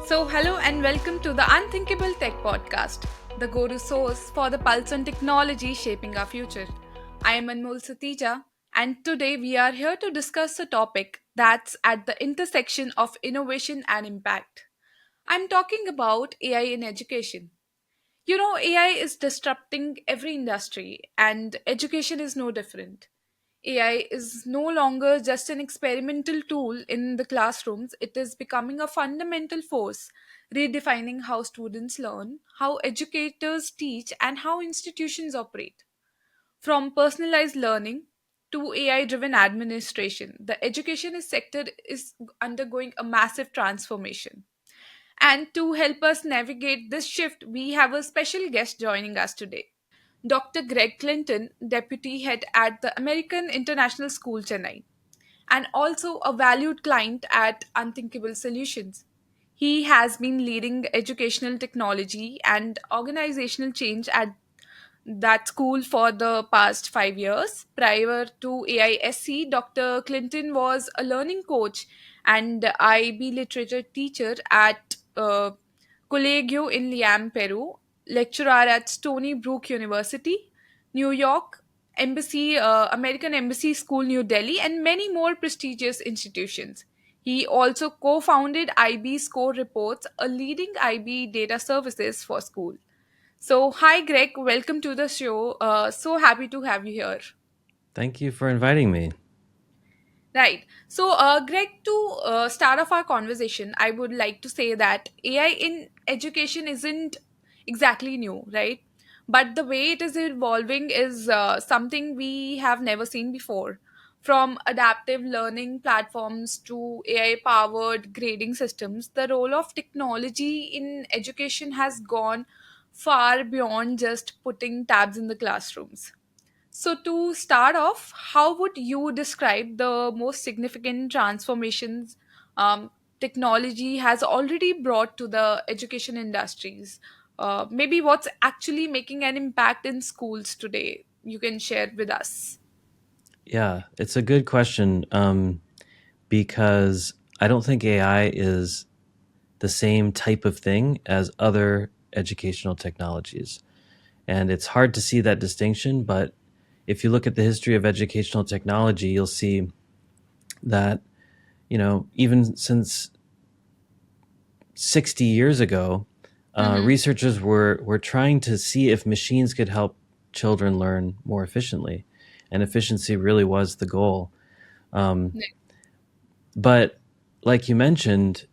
Hello and welcome to the Unthinkable Tech Podcast, the go to source for the pulse on technology shaping our future. I am Anmol Satija, and today we are here to discuss a topic that's at the intersection of innovation and impact. I'm talking about AI in education. AI is disrupting every industry, and education is no different. AI is no longer just an experimental tool in the classrooms, it is becoming a fundamental force, redefining how students learn, how educators teach, and how institutions operate. From personalized learning to AI driven administration, the education sector is undergoing a massive transformation. And to help us navigate this shift, we have a special guest joining us today. Dr. Greg Clinton, Deputy Head at the American International School Chennai, and also a valued client at Unthinkable Solutions. He has been leading educational technology and organizational change at that school for the past 5 years. Prior to AISC, Dr. Clinton was a learning coach and IB literature teacher at Colegio in Liam, Peru, lecturer at Stony Brook University, New York, American Embassy School, New Delhi, and many more prestigious institutions. He also co founded IB Score Reports, a leading IB data services for school. Hi, Greg. Welcome to the show. So happy to have you here. Thank you for inviting me. Right. Greg, to start off our conversation, I would like to say that AI in education isn't exactly new, right? But the way it is evolving is something we have never seen before. From adaptive learning platforms to AI powered grading systems, the role of technology in education has gone far beyond just putting tabs in the classrooms. So, to start off, how would you describe the most significant transformations technology has already brought to the education industries? Maybe what's actually making an impact in schools today? You can share with us. Yeah, it's a good question because I don't think AI is the same type of thing as other educational technologies. And it's hard to see that distinction, but if you look at the history of educational technology, you'll see that, even since 60 years ago, Mm-hmm. researchers were trying to see if machines could help children learn more efficiently. And efficiency really was the goal. Um, but like you mentioned,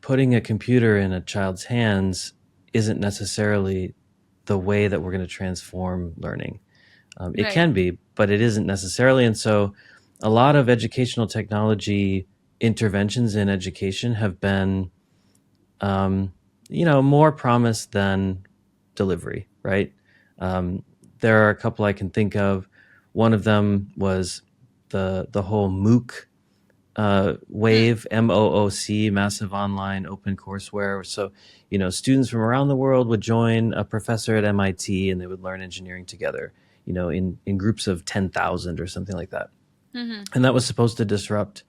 putting a computer in a child's hands isn't necessarily the way that we're going to transform learning. It Right. can be, but it isn't necessarily. And so a lot of educational technology interventions in education have been, more promise than delivery, right? Um, there are a couple I can think of. One of them was the whole MOOC Hmm. wave, MOOC, massive online open courseware. So, students from around the world would join a professor at MIT and they would learn engineering together, in groups of 10,000 or something like that. Mm-hmm. And that was supposed to disrupt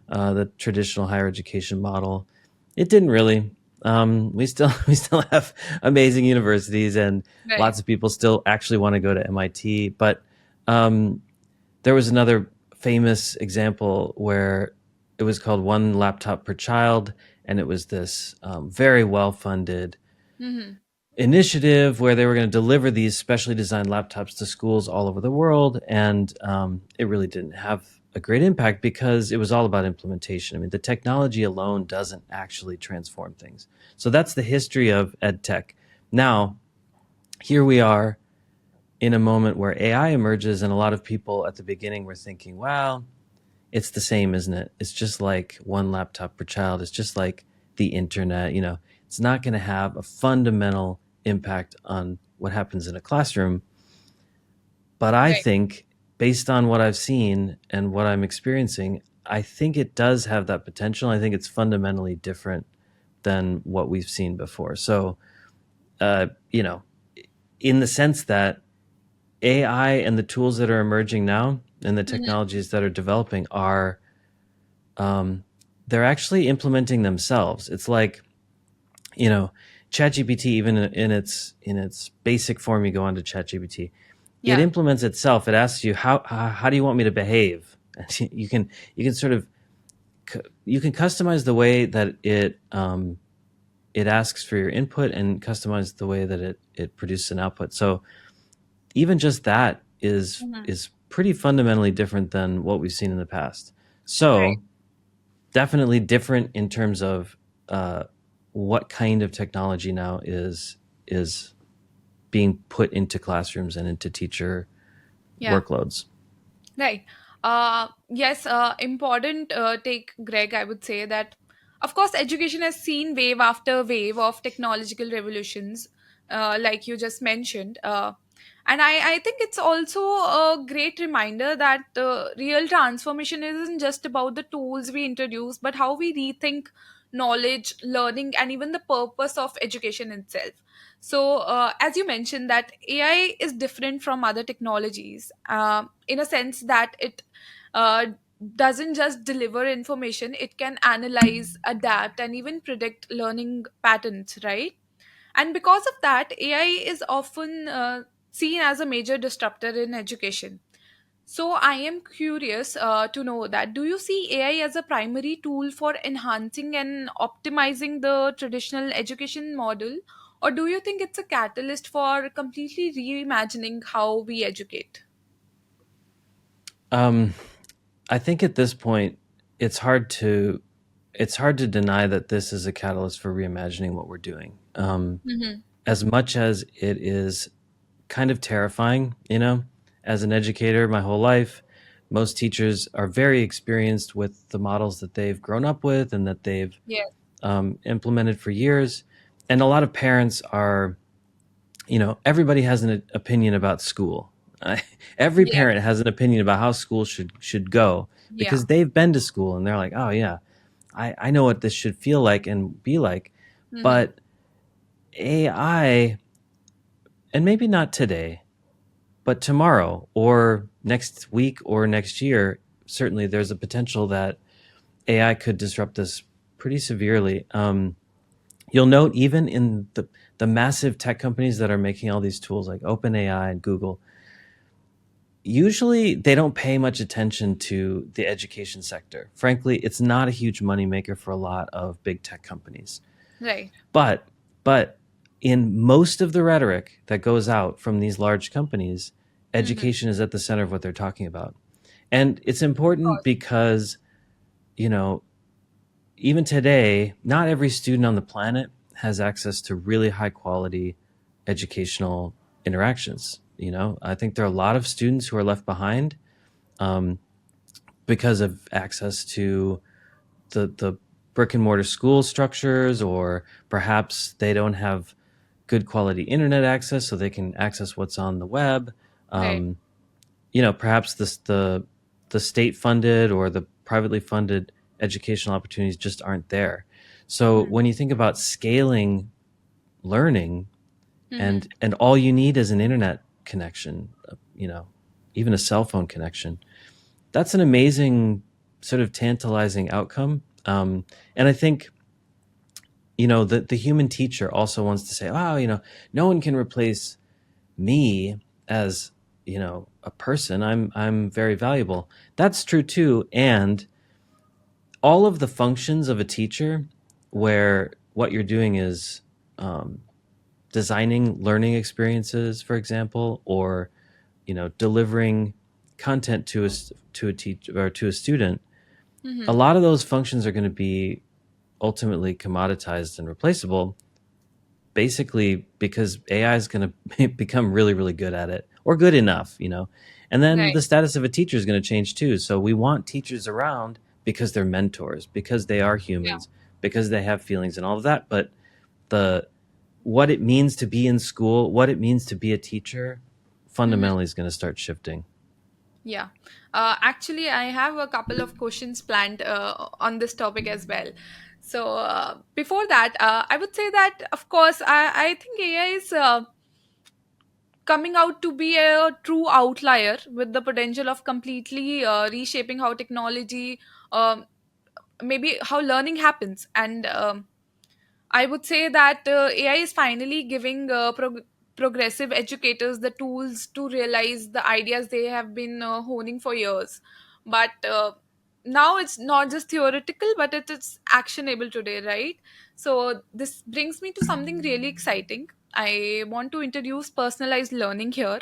the traditional higher education model. It didn't really. We still we still have amazing universities, and Right. lots of people still actually want to go to MIT. But um, there was another famous example where it was called One Laptop Per Child, and it was this very well funded Mm-hmm. initiative where they were going to deliver these specially designed laptops to schools all over the world. And it really didn't have a great impact because it was all about implementation. I mean, the technology alone doesn't actually transform things. So that's the history of ed tech. Now, here we are in a moment where AI emerges, and a lot of people at the beginning were thinking, well, it's the same, isn't it? It's just like one laptop per child. It's just like the internet. It's not going to have a fundamental impact on what happens in a classroom. But I Right. think, based on what I've seen and what I'm experiencing, I think it does have that potential. I think it's fundamentally different than what we've seen before. So, uh, you know, in the sense that AI and the tools that are emerging now and the Mm-hmm. technologies that are developing are they're actually implementing themselves. It's like you know, ChatGPT, even in its basic form, you go onto ChatGPT, it Yeah. implements itself. It asks you how do you want me to behave. You can sort of you can customize the way that it asks for your input and customize the way that it produces an output. So even just that is Mhm. is pretty fundamentally different than what we've seen in the past. Right. So definitely different in terms of uh, what kind of technology now is being put into classrooms and into teacher Yeah. workloads. Right. Yes, important take, Greg. I would say that, of course, education has seen wave after wave of technological revolutions, like you just mentioned. And I think it's also a great reminder that real transformation isn't just about the tools we introduce, but how we rethink knowledge, learning, and even the purpose of education itself. So, as you mentioned, that AI is different from other technologies in a sense that it uh, doesn't just deliver information, it can analyze, adapt, and even predict learning patterns, right? And because of that, AI is often seen as a major disruptor in education. So, I am curious to know that do you see AI as a primary tool for enhancing and optimizing the traditional education model, or do you think it's a catalyst for completely reimagining how we educate? Um, I think at this point, it's hard to it's hard to deny that this is a catalyst for reimagining what we're doing. Hmm. As much as it is kind of terrifying, as an educator my whole life, most teachers are very experienced with the models that they've grown up with and that they've Yes. implemented for years. And a lot of parents are, everybody has an opinion about school. Every Yes. parent has an opinion about how school should go Yeah. because they've been to school and they're like, oh yeah, I know what this should feel like and be like. Hmm. But AI, and maybe not today, but tomorrow or next week or next year, certainly there's a potential that AI could disrupt this pretty severely. You'll note even in the massive tech companies that are making all these tools like OpenAI and Google, usually they don't pay much attention to the education sector. Frankly, it's not a huge moneymaker for a lot of big tech companies. Right. But but in most of the rhetoric that goes out from these large companies, Hmm. education is at the center of what they're talking about. And it's Of important course. because, you know, even today, not every student on the planet has access to really high quality educational interactions. I think there are a lot of students who are left behind um, because of access to the brick and mortar school structures, or perhaps they don't have good quality internet access so they can access what's on the web. Right. Um, perhaps the state funded or the privately funded educational opportunities just aren't there. So when you think about scaling learning, Mm-hmm. and all you need is an internet connection, even a cell phone connection, that's an amazing sort of tantalizing outcome. And I think the human teacher also wants to say, wow, no one can replace me as a person. I'm very valuable. That's true too. And all of the functions of a teacher, where what you're doing is um, designing learning experiences, for example, or delivering content to a teacher or to a student, a Mm-hmm. lot of those functions are going to be ultimately commoditized and replaceable, basically because AI is going to become really, really good at it, or good enough, And then Right. the status of a teacher is going to change too. So we want teachers around because they're mentors, because they are Yeah. humans, because they have feelings and all of that. But the what it means to be in school, what it means to be a teacher, Mm-hmm. fundamentally is going to start shifting. Yeah. Actually, I have a couple of questions planned on this topic as well. So, before that, I would say that, of course, I think AI is coming out to be a true outlier with the potential of completely reshaping how technology, um, maybe how learning happens. And I would say that AI is finally giving progressive educators the tools to realize the ideas they have been honing for years. But now it's not just theoretical, but it is actionable today, right? So this brings me to something really exciting. I want to introduce personalized learning here.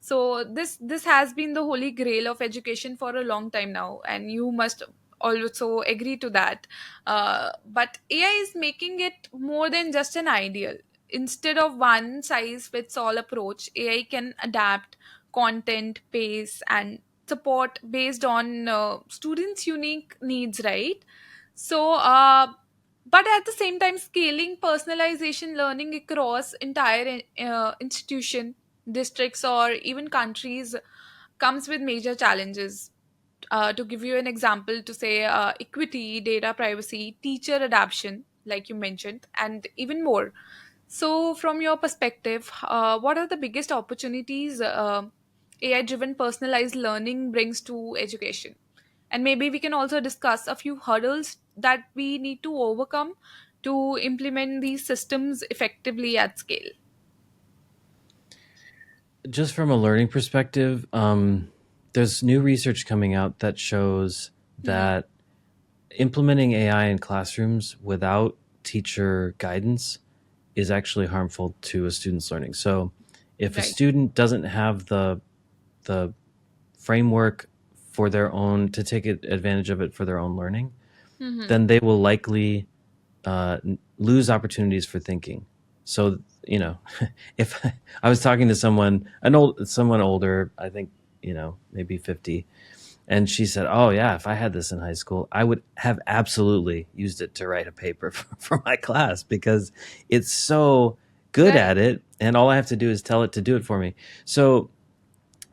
So this has been the holy grail of education for a long time now, and you must also agree to that. But AI is making it more than just an ideal. Instead of one size fits all approach, AI can adapt content, pace, and support based on students' unique needs, right? So, but at the same time, scaling personalization learning across entire institution, districts, or even countries comes with major challenges. To give you an example, to say equity, data privacy, teacher adoption, like you mentioned, and even more. So, from your perspective, what are the biggest opportunities AI driven personalized learning brings to education? And maybe we can also discuss a few hurdles that we need to overcome to implement these systems effectively at scale. Just from a learning perspective, there's new research coming out that shows Hmm. that implementing AI in classrooms without teacher guidance is actually harmful to a student's learning. So, if a Right. student doesn't have the framework for their own to take advantage of it for their own learning, Hmm. then they will likely lose opportunities for thinking. So, if I was talking to someone older, I think, maybe 50, and she said, "Oh yeah, if I had this in high school, I would have absolutely used it to write a paper for my class because it's so good Right. at it, and all I have to do is tell it to do it for me." So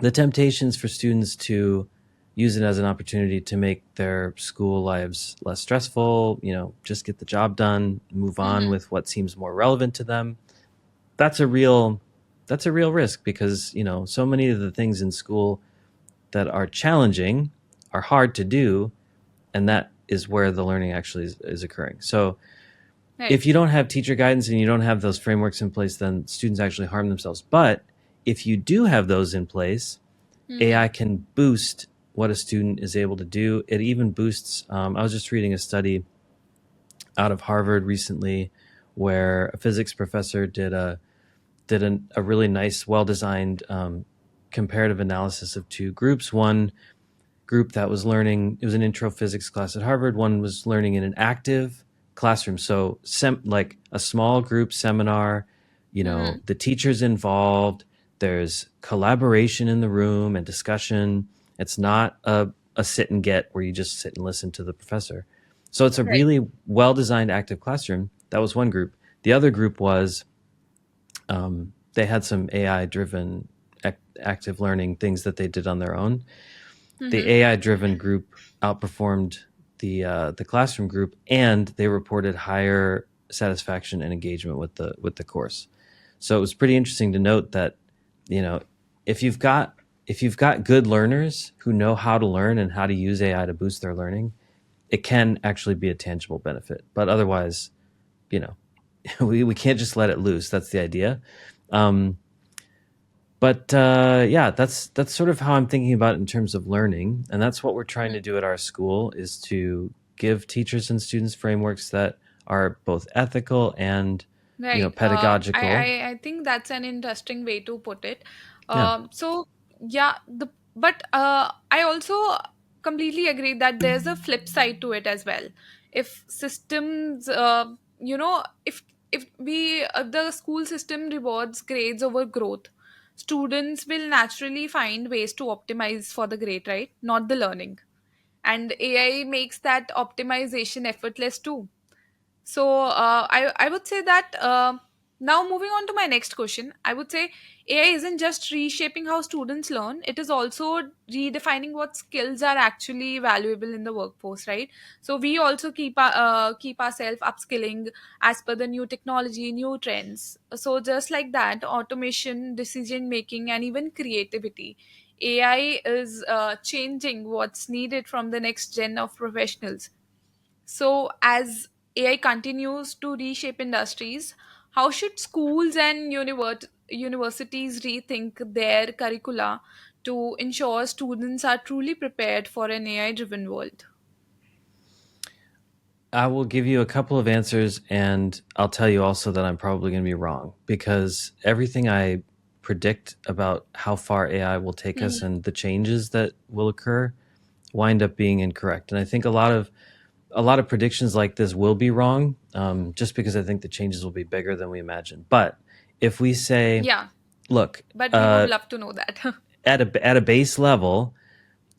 the temptations for students to use it as an opportunity to make their school lives less stressful, just get the job done, move on Hmm. with what seems more relevant to them. That's a real that's a real risk because, so many of the things in school that are challenging are hard to do, and that is where the learning actually is occurring. So Right. if you don't have teacher guidance and you don't have those frameworks in place, then students actually harm themselves. But if you do have those in place, Hmm. AI can boost what a student is able to do. It even boosts. I was just reading a study out of Harvard recently, where a physics professor did a really nice, well designed comparative analysis of two groups. One group that was learning, it was an intro physics class at Harvard. One was learning in an active classroom, so like a small group seminar. Hmm. The teacher's involved. There's collaboration in the room and discussion. It's not a sit and get where you just sit and listen to the professor. So it's a Right. really well designed active classroom. That was one group. The other group was they had some AI driven active learning things that they did on their own. The Hmm. AI driven group outperformed the classroom group, and they reported higher satisfaction and engagement with the course. So it was pretty interesting to note that, you know if you've got good learners who know how to learn and how to use AI to boost their learning, it can actually be a tangible benefit. But otherwise, you know we can't just let it loose. That's the idea. Um, but yeah, that's sort of how I'm thinking about it in terms of learning, and that's what we're trying to do at our school, is to give teachers and students frameworks that are both ethical and Right. pedagogical. I think that's an interesting way to put it. Yeah, So yeah, but I also completely agree that there's a flip side to it as well. If systems, if the school system rewards grades over growth, students will naturally find ways to optimize for the grade, right? Not the learning. And AI makes that optimization effortless too. So I would say that now moving on to my next question, I would say AI isn't just reshaping how students learn; it is also redefining what skills are actually valuable in the workforce, right? So we also keep ourselves upskilling as per the new technology, new trends. So just like that, automation, decision making, and even creativity. AI is changing what's needed from the next gen of professionals. So, as AI continues to reshape industries, how should schools and universities rethink their curricula to ensure students are truly prepared for an AI driven world? I will give you a couple of answers, and I'll tell you also that I'm probably going to be wrong because everything I predict about how far AI will take us Mhm. and the changes that will occur wind up being incorrect. And I think a lot of predictions like this will be wrong, just because I think the changes will be bigger than we imagine. But if we say, Yeah, look, but we would love to know that. at a base level,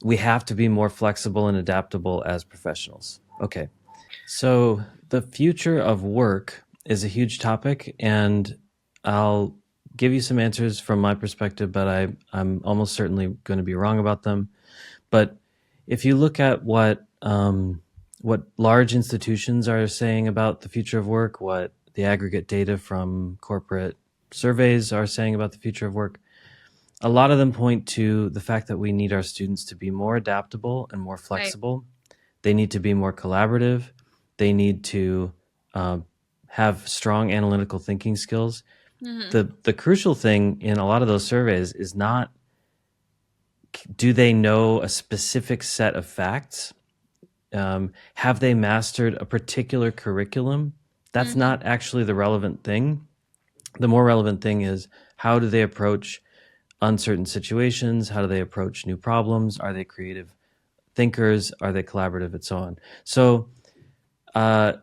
we have to be more flexible and adaptable as professionals. Okay, so the future of work is a huge topic, and I'll give you some answers from my perspective, but I'm almost certainly going to be wrong about them. But if you look at what large institutions are saying about the future of work, what the aggregate data from corporate surveys are saying about the future of work, a lot of them point to the fact that we need our students to be more adaptable and more Right. flexible. They need to be more collaborative. They need to uh, have strong analytical thinking skills. Hmm. The crucial thing in a lot of those surveys is not, do they know a specific set of facts? Have they mastered a particular curriculum? That's Hmm. not actually the relevant thing. The more relevant thing is, how do they approach uncertain situations? How do they approach new problems? Are they creative thinkers? Are they collaborative, and so on? So,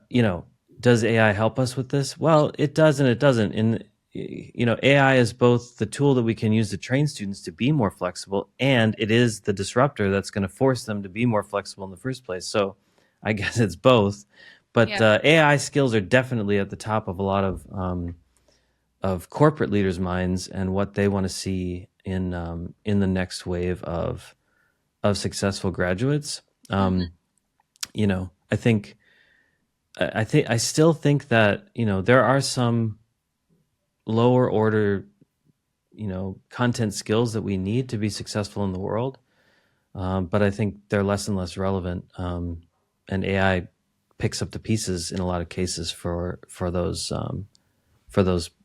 you know, does AI help us with this? Well, it does and it doesn't. And AI is both the tool that we can use to train students to be more flexible, and it is the disruptor that's going to force them to be more flexible in the first place. So, I guess it's both. But Yeah. AI skills are definitely at the top of a lot of corporate leaders' minds and what they want to see in the next wave of successful graduates. Hmm. I think I still think that there are some lower order content skills that we need to be successful in the world, but I think they're less and less relevant, and AI picks up the pieces in a lot of cases for those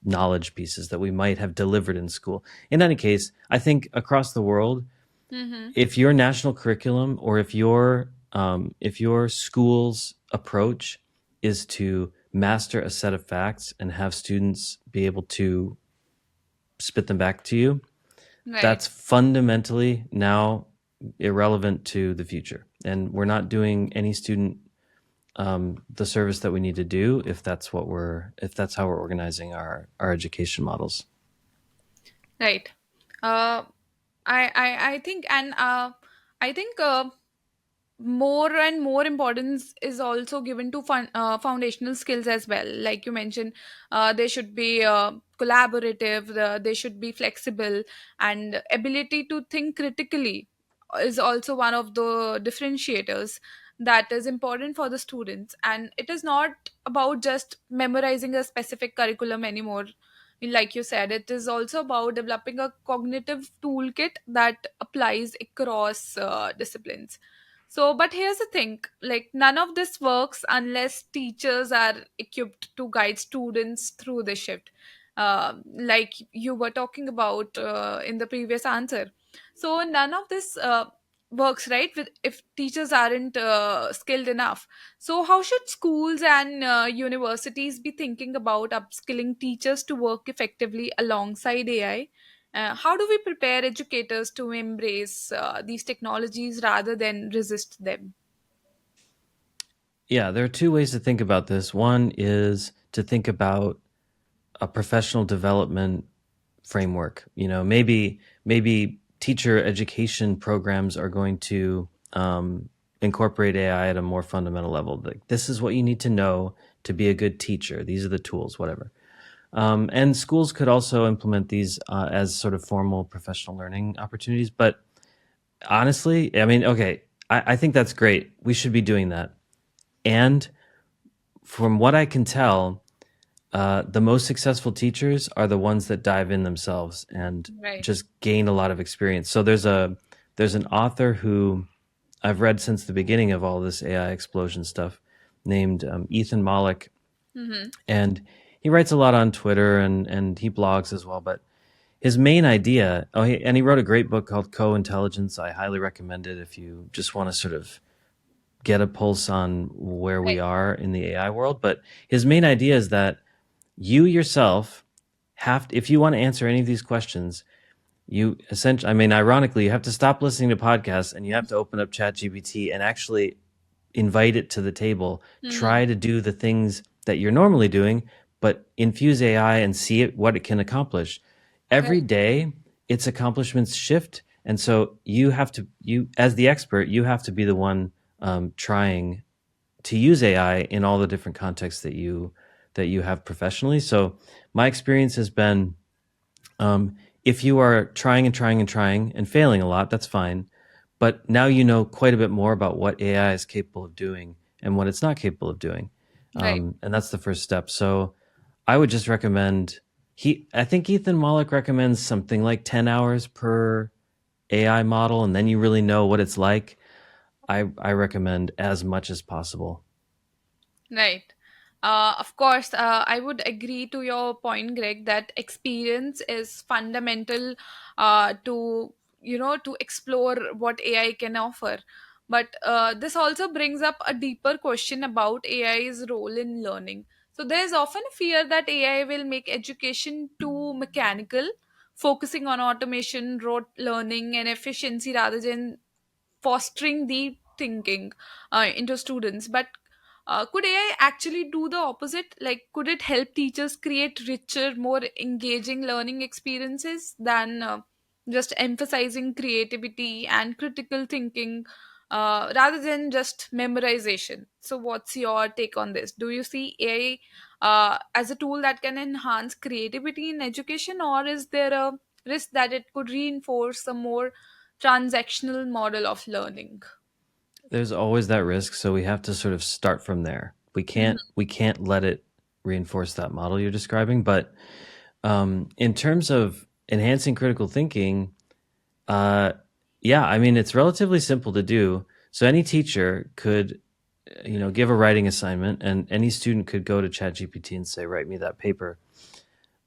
knowledge pieces that we might have delivered in school. In any case, I think across the world, Hmm. if your national curriculum or if your school's approach is to master a set of facts and have students be able to spit them back to you, Right. that's fundamentally now irrelevant to the future. And we're not doing any student the service that we need to do if that's how we're organizing our education models. Right. Uh, I think, and I think more and more importance is also given to foundational skills as well. Like you mentioned, they should be collaborative, they should be flexible, and ability to think critically is also one of the differentiators that is important for the students. And it is not about just memorizing a specific curriculum anymore. Like you said, it is also about developing a cognitive toolkit that applies across disciplines. So, but here's the thing, like, none of this works unless teachers are equipped to guide students through the shift. Like you were talking about in the previous answer. So, none of this works, right? If teachers aren't skilled enough. So, how should schools and universities be thinking about upskilling teachers to work effectively alongside AI? How do we prepare educators to embrace these technologies rather than resist them? Yeah, there are two ways to think about this. One is to think about a professional development framework. Maybe teacher education programs are going to incorporate AI at a more fundamental level. Like, this is what you need to know to be a good teacher. These are the tools, whatever. And schools could also implement these as sort of formal professional learning opportunities. But honestly, I mean, okay, I think that's great. We should be doing that. And from what I can tell, the most successful teachers are the ones that dive in themselves and Right. just gain a lot of experience. So there's an author who I've read since the beginning of all this AI explosion stuff. named Ethan Mollick, Mm-hmm. and he writes a lot on Twitter and he blogs as well. But his main idea, and he wrote a great book called Co-Intelligence. I highly recommend it if you just want to sort of get a pulse on where we Right. are in the AI world. But his main idea is that you yourself if you want to answer any of these questions, you essentially, I mean, ironically, you have to stop listening to podcasts and you have to open up ChatGPT and actually invite it to the table. Mm-hmm. Try to do the things that you're normally doing, but infuse AI and see what it can accomplish. Every Right. day, its accomplishments shift, and so you as the expert, you have to be the one trying to use AI in all the different contexts that you have professionally. So my experience has been, if you are trying and trying and trying and failing a lot, that's fine. But now you know quite a bit more about what AI is capable of doing and what it's not capable of doing. Right. And that's the first step. So I would just recommend I think Ethan Mollick recommends something like 10 hours per AI model, and then you really know what it's like. I recommend as much as possible. Right. Of course, I would agree to your point, Greg, that experience is fundamental to to explore what AI can offer. But this also brings up a deeper question about AI's role in learning. So there is often a fear that AI will make education too mechanical, focusing on automation, rote learning, and efficiency rather than fostering deep thinking into students. But could AI actually do the opposite? Like, could it help teachers create richer, more engaging learning experiences than just emphasizing creativity and critical thinking rather than just memorization? So, what's your take on this? Do you see AI as a tool that can enhance creativity in education, or is there a risk that it could reinforce a more transactional model of learning? There's always that risk, so we have to sort of start from there. We can't let it reinforce that model you're describing. But in terms of enhancing critical thinking, uh, yeah, I mean it's relatively simple to do. So any teacher could, give a writing assignment, and any student could go to ChatGPT and say, "Write me that paper."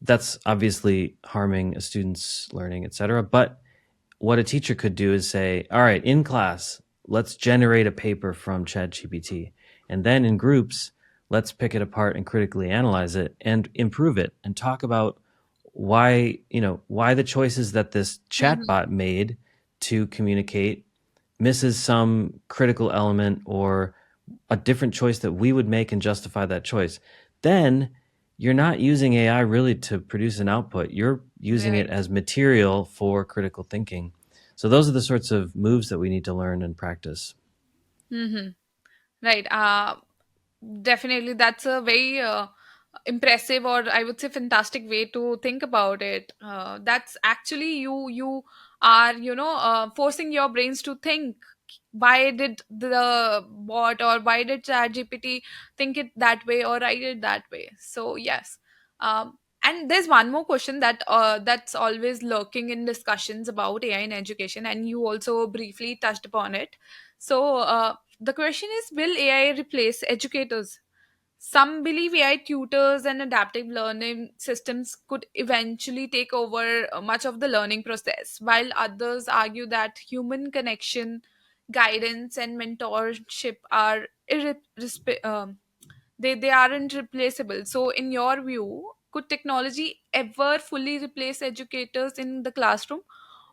That's obviously harming a student's learning, etc. But what a teacher could do is say, all right, in class, let's generate a paper from ChatGPT. And then in groups, let's pick it apart and critically analyze it and improve it and talk about why the choices that this Mm-hmm. chatbot made to communicate misses some critical element, or a different choice that we would make and justify that choice. Then you're not using AI really to produce an output. You're using it Right. as material for critical thinking. So those are the sorts of moves that we need to learn and practice. Mm-hmm. Right. Definitely, that's a very impressive, or I would say fantastic way to think about it. That's actually you are forcing your brains to think. Why did the bot or why did ChatGPT think it that way or write it that way? So yes. And there's one more question that's always lurking in discussions about AI in education, and you also briefly touched upon it. So the question is, will AI replace educators? Some believe AI tutors and adaptive learning systems could eventually take over much of the learning process, while others argue that human connection, guidance, and mentorship are they aren't replaceable. So, in your view, could technology ever fully replace educators in the classroom,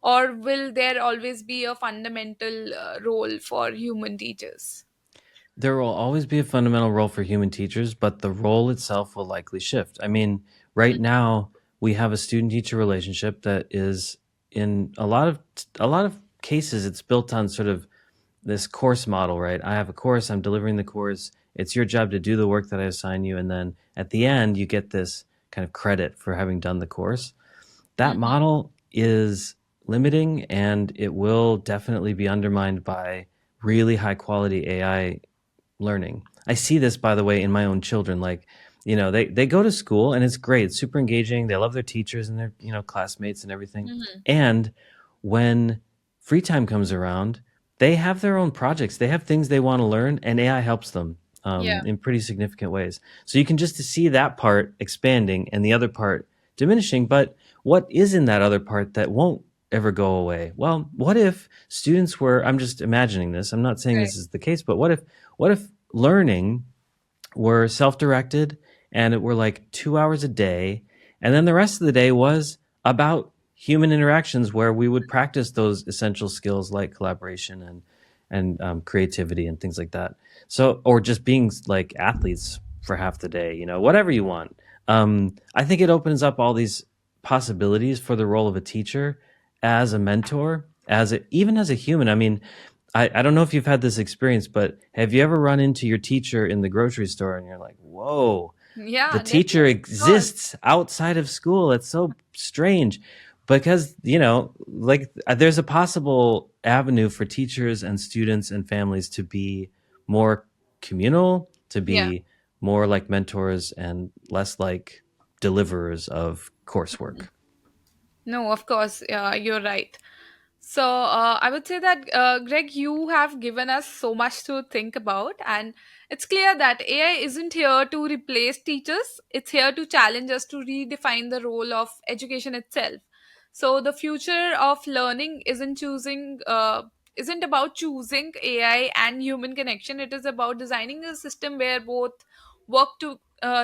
or will there always be a fundamental role for human teachers? There will always be a fundamental role for human teachers, but the role itself will likely shift. I mean, right now we have a student teacher relationship that is, in a lot of cases, it's built on sort of this course model, right? I have a course, I'm delivering the course. It's your job to do the work that I assign you, and then at the end you get this kind of credit for having done the course. That Mhm. model is limiting, and it will definitely be undermined by really high quality AI learning. I see this, by the way, in my own children. Like, they go to school and it's great. It's super engaging. They love their teachers and their, classmates and everything. Mhm. And when free time comes around, they have their own projects. They have things they want to learn, and AI helps them. Yeah. in pretty significant ways. So you can just see that part expanding and the other part diminishing. But what is in that other part that won't ever go away? Well, what if students were, I'm just imagining this, I'm not saying Right. this is the case, but what if learning were self-directed and it were like 2 hours a day, and then the rest of the day was about human interactions where we would practice those essential skills like collaboration and creativity and things like that. So, or just being like athletes for half the day, whatever you want. I think it opens up all these possibilities for the role of a teacher as a mentor, even as a human. I mean, I don't know if you've had this experience, but have you ever run into your teacher in the grocery store and you're like, whoa, the Yeah, teacher definitely. Of course. exists outside of school? It's so strange because, like there's a possible avenue for teachers and students and families to be more communal, to Yeah. be more like mentors and less like deliverers of coursework. No, of course, you're right. So I would say that, Greg, you have given us so much to think about, and it's clear that AI isn't here to replace teachers. It's here to challenge us to redefine the role of education itself. So the future of learning isn't about choosing AI and human connection. It is about designing a system where both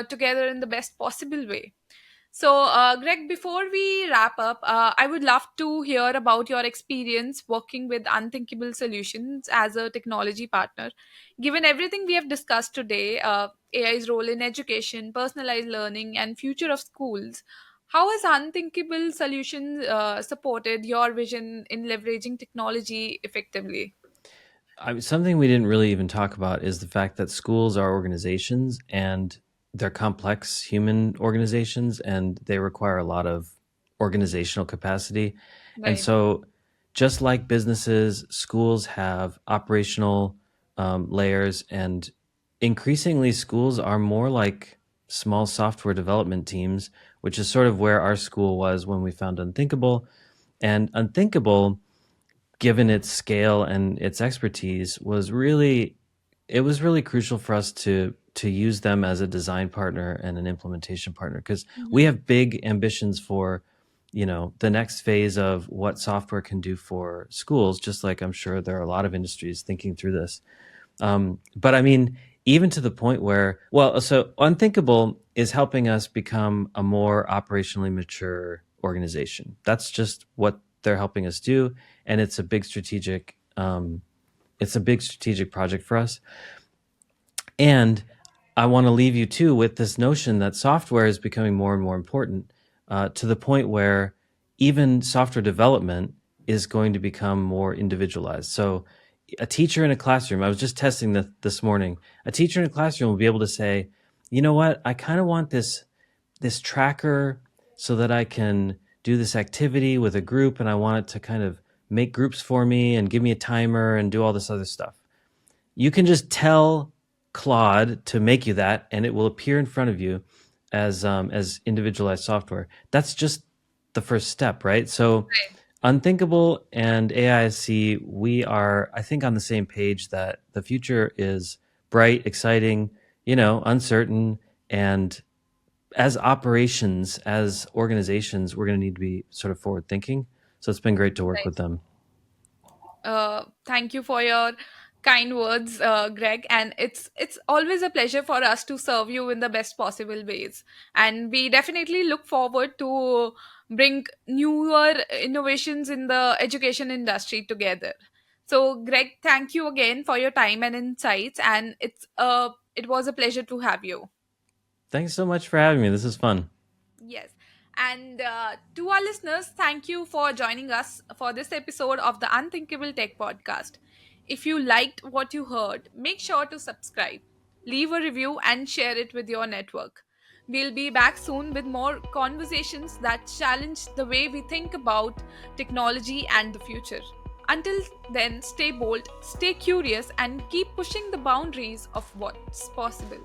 together in the best possible way. So, Greg, before we wrap up, I would love to hear about your experience working with Unthinkable Solutions as a technology partner. Given everything we have discussed today, AI's role in education, personalized learning, and future of schools, how has Unthinkable Solutions supported your vision in leveraging technology effectively? Something we didn't really even talk about is the fact that schools are organizations and they're complex human organizations and they require a lot of organizational capacity. And Right. so, just like businesses, schools have operational layers, and increasingly, schools are more like small software development teams, which is sort of where our school was when we found Unthinkable. And Unthinkable, given its scale and its expertise, was really crucial for us to use them as a design partner and an implementation partner, because we Mhm. have big ambitions for the next phase of what software can do for schools, just like I'm sure there are a lot of industries thinking through this. But I mean, even to the point where, well, so Unthinkable is helping us become a more operationally mature organization. That's just what they're helping us do, and it's a big strategic project for us. And I want to leave you too with this notion that software is becoming more and more important, to the point where even software development is going to become more individualized. So, a teacher in a classroom, I was just testing this morning, a teacher in a classroom will be able to say, you know what, I kind of want this tracker so that I can do this activity with a group, and I want it to kind of make groups for me and give me a timer and do all this other stuff. You can just tell Claude to make you that, and it will appear in front of you as individualized software. That's just the first step, right? So, Right. Unthinkable and AISC, we are, I think, on the same page that the future is bright, exciting, uncertain, and as organizations, we're going to need to be sort of forward thinking. So it's been great to work with Right. them. Thank you for your kind words, Greg. And it's always a pleasure for us to serve you in the best possible ways. And we definitely look forward to bring newer innovations in the education industry together. So, Greg, thank you again for your time and insights. And it was a pleasure to have you. Thanks so much for having me. This is fun. Yes. And to our listeners, thank you for joining us for this episode of the Unthinkable Tech Podcast. If you liked what you heard, make sure to subscribe, leave a review, and share it with your network. We'll be back soon with more conversations that challenge the way we think about technology and the future. Until then, stay bold, stay curious, and keep pushing the boundaries of what's possible.